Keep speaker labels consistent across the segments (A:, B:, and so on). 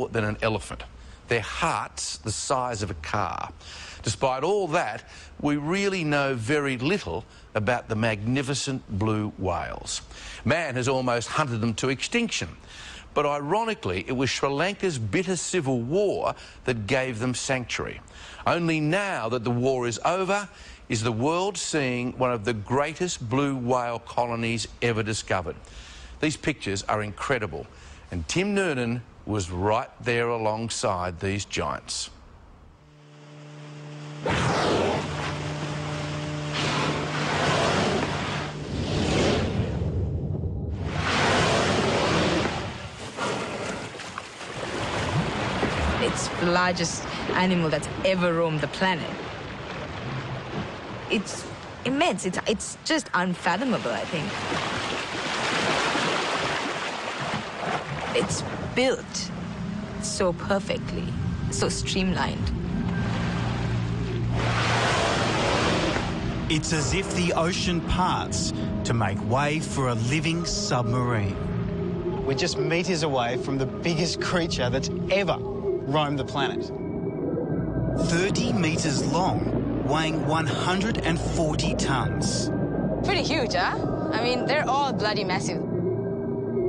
A: more than an elephant. Their heart's the size of a car. Despite all that, we really know very little about the magnificent blue whales. Man has almost hunted them to extinction. But ironically, it was Sri Lanka's bitter civil war that gave them sanctuary. Only now that the war is over is the world seeing one of the greatest blue whale colonies ever discovered. These pictures are incredible, and Tim Noonan was right there alongside these giants.
B: It's the largest animal that's ever roamed the planet. It's immense. It's just unfathomable, I think. It's built so perfectly, so streamlined.
C: It's as if the ocean parts to make way for a living submarine.
D: We're just metres away from the biggest creature that's ever roamed the planet.
C: 30 metres long, weighing 140 tonnes.
B: Pretty huge, huh? I mean, they're all bloody massive.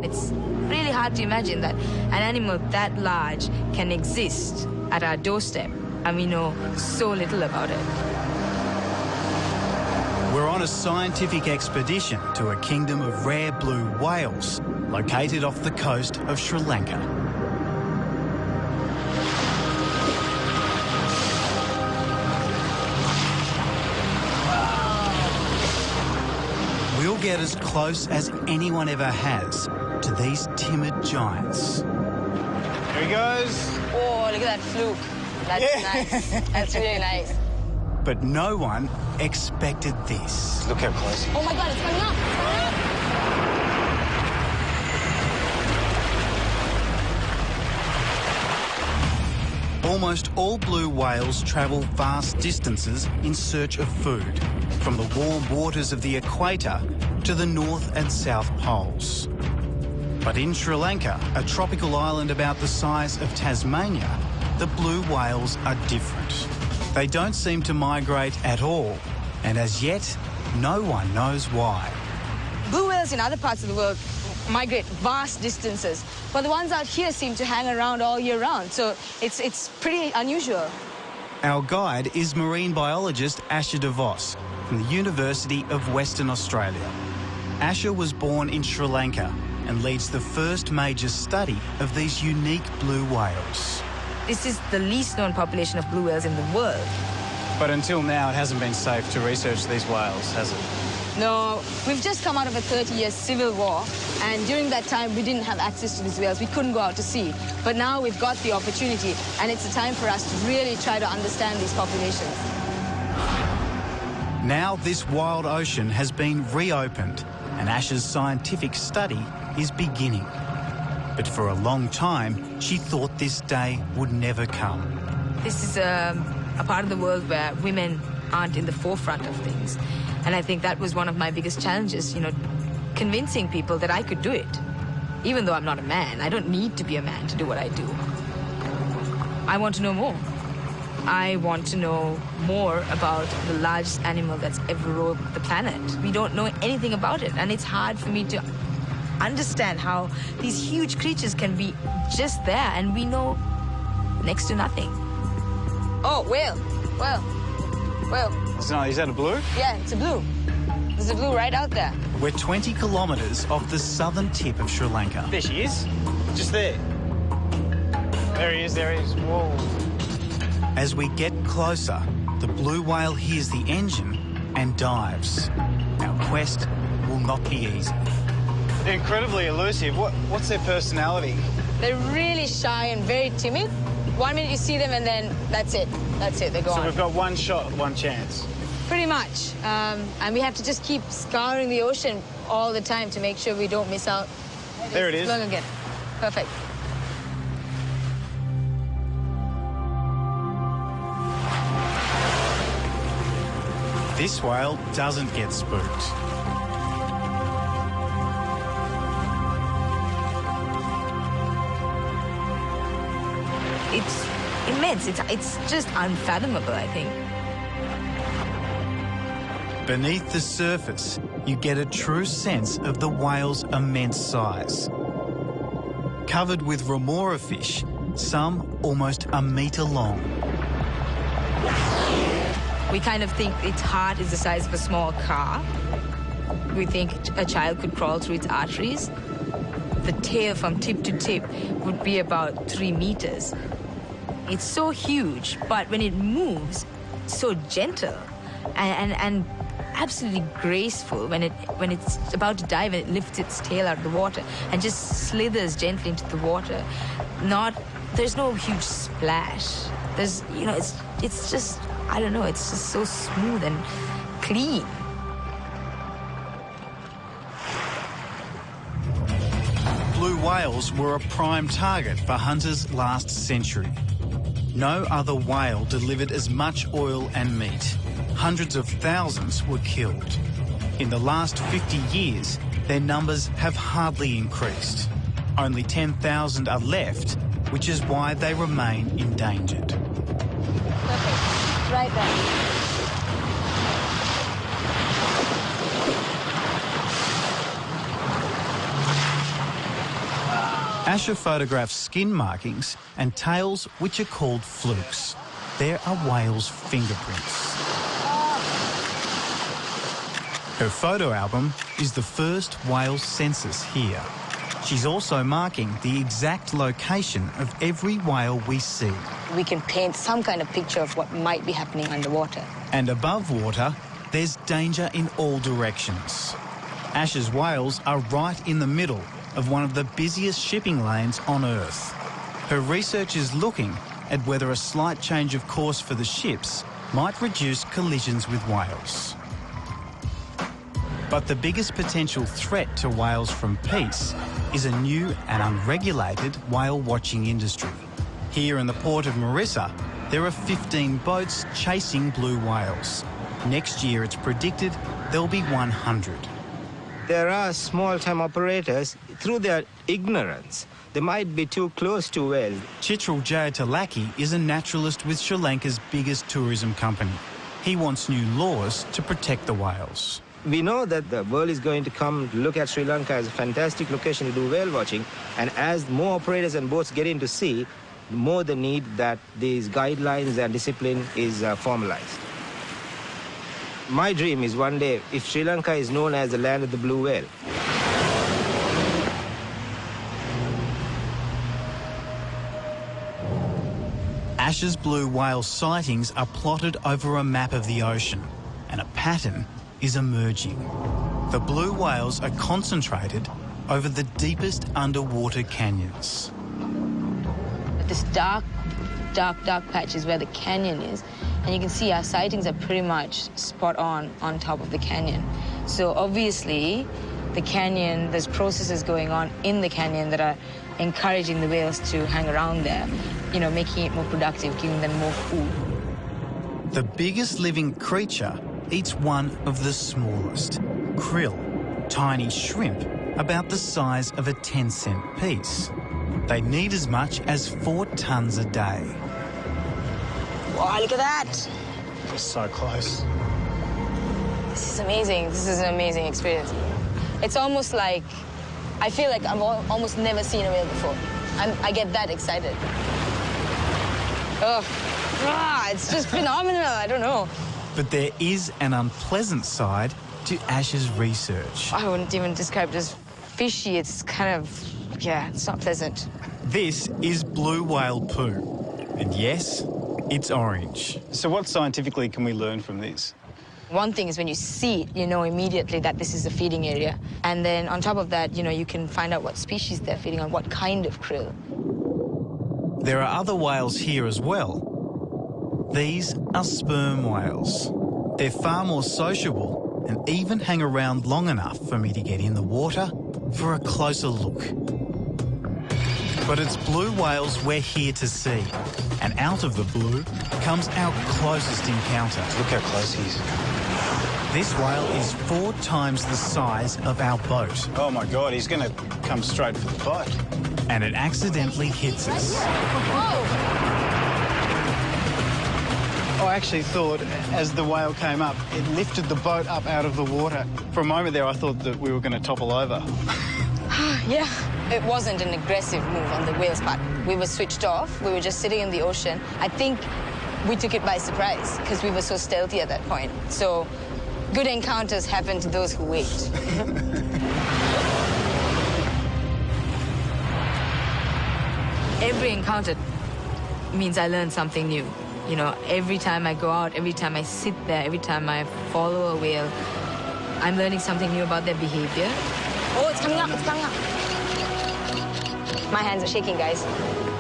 B: It's really hard to imagine that an animal that large can exist at our doorstep, and we know so little about it.
C: We're on a scientific expedition to a kingdom of rare blue whales located off the coast of Sri Lanka. We'll get as close as anyone ever has to these timid giants.
D: Here he goes.
B: Oh, look at that fluke. That's nice. That's really nice.
C: But no one expected this.
D: Look how close he is.
B: Oh my God, it's coming up. It's coming up.
C: Almost all blue whales travel vast distances in search of food, from the warm waters of the equator to the North and South Poles. But in Sri Lanka, a tropical island about the size of Tasmania, the blue whales are different. They don't seem to migrate at all, and as yet, no one knows why.
B: Blue whales in other parts of the world migrate vast distances, but the ones out here seem to hang around all year round, so it's pretty unusual.
C: Our guide is marine biologist Asha de Vos from the University of Western Australia. Asha was born in Sri Lanka and leads the first major study of these unique blue whales.
B: This is the least known population of blue whales in the world.
D: But until now, it hasn't been safe to research these whales, has it?
B: No, we've just come out of a 30-year civil war, and during that time, we didn't have access to these whales. We couldn't go out to sea. But now we've got the opportunity, and it's a time for us to really try to understand these populations.
C: Now this wild ocean has been reopened, and Asha's scientific study is beginning. But for a long time, she thought this day would never come.
B: This is a part of the world where women aren't in the forefront of things. And I think that was one of my biggest challenges, you know, convincing people that I could do it. Even though I'm not a man, I don't need to be a man to do what I do. I want to know more. I want to know more about the largest animal that's ever roamed the planet. We don't know anything about it, and it's hard for me to understand how these huge creatures can be just there, and we know next to nothing. Oh, whale.
D: Is that a blue?
B: Yeah, it's a blue. There's a blue right out there.
C: We're 20 kilometres off the southern tip of Sri Lanka.
D: There she is. Just there. There he is, there he is. Whoa.
C: As we get closer, the blue whale hears the engine and dives. Our quest will not be easy.
D: They're incredibly elusive. What's their personality?
B: They're really shy and very timid. 1 minute you see them and then that's it. That's it, they're gone.
D: So we've got one shot, one chance.
B: Pretty much. And we have to just keep scouring the ocean all the time to make sure we don't miss out.
D: There it is.
B: Look again. Perfect.
C: This whale doesn't get spooked.
B: it's immense. It's just unfathomable, I think.
C: Beneath the surface, you get a true sense of the whale's immense size. Covered with remora fish, some almost a metre long.
B: We kind of think its heart is the size of a small car. We think a child could crawl through its arteries. The tail from tip to tip would be about 3 meters. It's so huge, but when it moves, it's so gentle and absolutely graceful when it's about to dive and it lifts its tail out of the water and just slithers gently into the water. There's no huge splash. There's, it's just, I don't know, it's just so smooth and clean.
C: Blue whales were a prime target for hunters last century. No other whale delivered as much oil and meat. Hundreds of thousands were killed. In the last 50 years, their numbers have hardly increased. Only 10,000 are left, which is why they remain endangered.
B: Perfect. Right there.
C: Asher photographs skin markings and tails which are called flukes. There are whales' fingerprints. Her photo album is the first whale census here. She's also marking the exact location of every whale we see.
B: We can paint some kind of picture of what might be happening underwater.
C: And above water, there's danger in all directions. Asher's whales are right in the middle of one of the busiest shipping lanes on Earth. Her research is looking at whether a slight change of course for the ships might reduce collisions with whales. But the biggest potential threat to whales from peace is a new and unregulated whale watching industry. Here in the port of Marissa, there are 15 boats chasing blue whales. Next year, it's predicted there'll be 100.
E: There are small-time operators, through their ignorance, they might be too close to whales.
C: Chitral Jayatalaki is a naturalist with Sri Lanka's biggest tourism company. He wants new laws to protect the whales.
E: We know that the world is going to come look at Sri Lanka as a fantastic location to do whale watching, and as more operators and boats get into sea, the more the need that these guidelines and discipline is formalized. My dream is one day, if Sri Lanka is known as the land of the blue whale.
C: Asher's blue whale sightings are plotted over a map of the ocean, and a pattern is emerging. The blue whales are concentrated over the deepest underwater canyons.
B: This dark patch is where the canyon is. And you can see our sightings are pretty much spot on top of the canyon. So obviously, the canyon, there's processes going on in the canyon that are encouraging the whales to hang around there, making it more productive, giving them more food.
C: The biggest living creature eats one of the smallest, krill, tiny shrimp about the size of a 10-cent piece. They need as much as 4 tons a day.
B: Wow, look at that.
D: We're so close.
B: This is amazing. This is an amazing experience. It's almost like, I feel like I've almost never seen a whale before. I get that excited. It's just phenomenal. I don't know.
C: But there is an unpleasant side to Asher's research.
B: I wouldn't even describe it as fishy. It's kind of, it's not pleasant.
C: This is blue whale poo. And yes, it's orange.
D: So what scientifically can we learn from this?
B: One thing is when you see it, you know immediately that this is a feeding area. And then on top of that, you can find out what species they're feeding on, what kind of krill.
C: There are other whales here as well. These are sperm whales. They're far more sociable and even hang around long enough for me to get in the water for a closer look. But it's blue whales we're here to see. And out of the blue comes our closest encounter.
D: Look how close he is.
C: This whale is 4 times the size of our boat.
D: Oh my God, he's going to come straight for the boat.
C: And it accidentally hits us.
B: Whoa!
D: I actually thought, as the whale came up, it lifted the boat up out of the water. For a moment there, I thought that we were going to topple over.
B: Yeah. It wasn't an aggressive move on the whale's part. We were switched off. We were just sitting in the ocean. I think we took it by surprise because we were so stealthy at that point. So good encounters happen to those who wait. Every encounter means I learn something new. You know, every time I go out, every time I sit there, every time I follow a whale, I'm learning something new about their behavior. Oh, it's coming up, it's coming up. My hands are shaking, guys.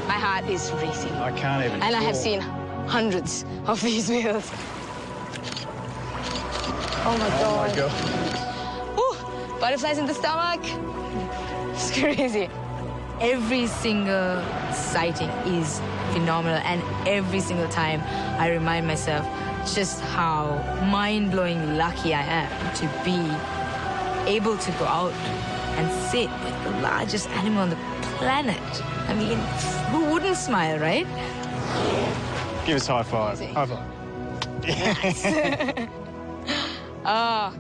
B: My heart is racing.
D: I can't even
B: And
D: talk.
B: I have seen hundreds of these whales. Oh my God.
D: Oh my God.
B: Ooh, butterflies in the stomach. It's crazy. Every single sighting is phenomenal, and every single time I remind myself just how mind-blowing lucky I am to be able to go out and sit with the largest animal on the planet. I mean, who wouldn't smile, right?
D: Give us a high five.
B: Easy.
D: High five.
B: Ah.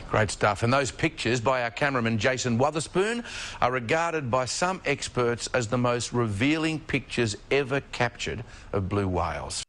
A: Great stuff. And those pictures by our cameraman Jason Wotherspoon are regarded by some experts as the most revealing pictures ever captured of blue whales.